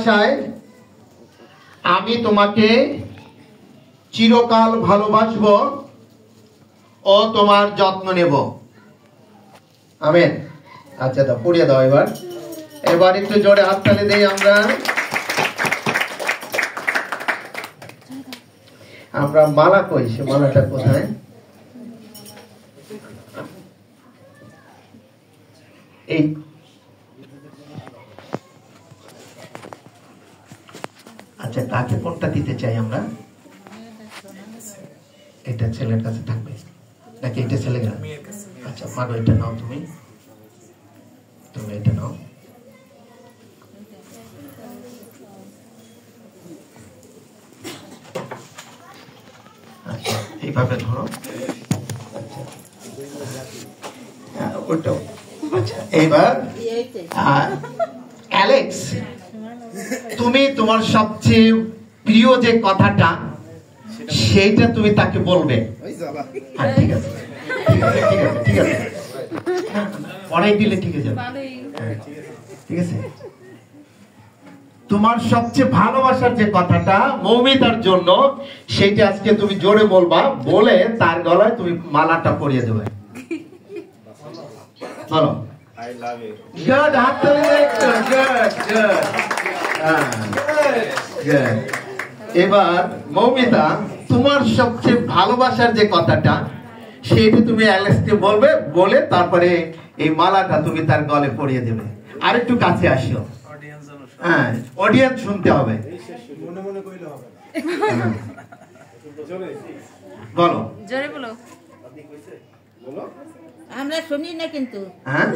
ভালোবাসায় আমি তোমাকে চিরকাল ভালোবাসবো ও তোমার যত্ন নেব। আমেন। আচ্ছা দাও, পড়িয়ে দাও। এবার একটু জোরে হাততালি দেই আমরা মালা কই, সে মালাটা কোথায়? এই আচ্ছা, কাকে কোনটা দিতে চাই আমরা? এটা ছেলের কাছে থাকবে নাকি এটা ছেলে? আচ্ছা মাগো, এটা নাও, তুমি এটা নাও। আচ্ছা এইভাবে ধরো। ওটাও। আচ্ছা এইবার অ্যালেক্স, তুমি তোমার সবচেয়ে প্রিয় যে কথাটা সেইটা তুমি তাকে বলবে। ঠিক আছে, ঠিক আছে, অনেক দিলে ঠিক আছে, ঠিক আছে। তোমার সবচেয়ে ভালোবাসার যে কথাটা মৌমিতার জন্য, সেইটা আজকে তুমি জোরে বলবা, বলে তার গলায় তুমি মালাটা পরিয়ে দেবে। বলো। I love you. Good. Good. এবার মৌমিতা, তোমার সবচেয়ে ভালোবাসার যে কথাটা সেইটা তুমি অ্যালেক্সকে বলবে, বলে তারপরে এই মালাটা তুমি তার গলে পরিয়ে দেবে। আর একটু কাছে আসো। হ্যাঁ, অডিয়েন্স শুনতে হবে। মনে মনে কইলে হবে না। বলো, জোরে বলো। বলো, আমরা শুনি না কিন্তু। হ্যাঁ,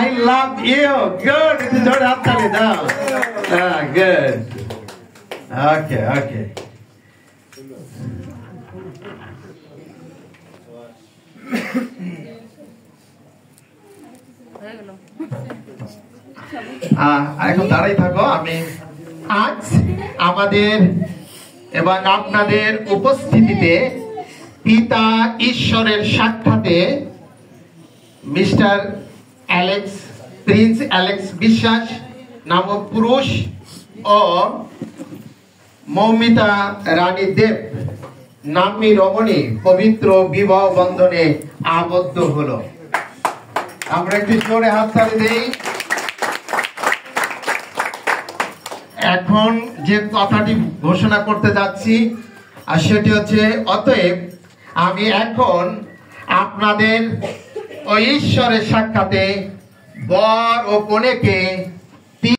I love you. Good. It's a good হাততালি দাও। Good. Okay. এখন দাঁড়াই থাকো। আমি আজ আমাদের এবং আপনাদের উপস্থিতিতে পিতা ঈশ্বরের সাক্ষাতে মিস্টার অ্যালেক্স, প্রিন্স অ্যালেক্স বিশ্বাস নামক পুরুষ ও মৌমিতা রানী দেব নাম্নী রমণী পবিত্র বিবাহ বন্ধনে আবদ্ধ হলো। আমরা একটু জোরে হাততালি দেই। এখন যে কথাটি ঘোষণা করতে যাচ্ছি আর সেটি হচ্ছে, অতএব আমি এখন আপনাদের ও ঈশ্বরের সাক্ষাতে বর ও কনেকে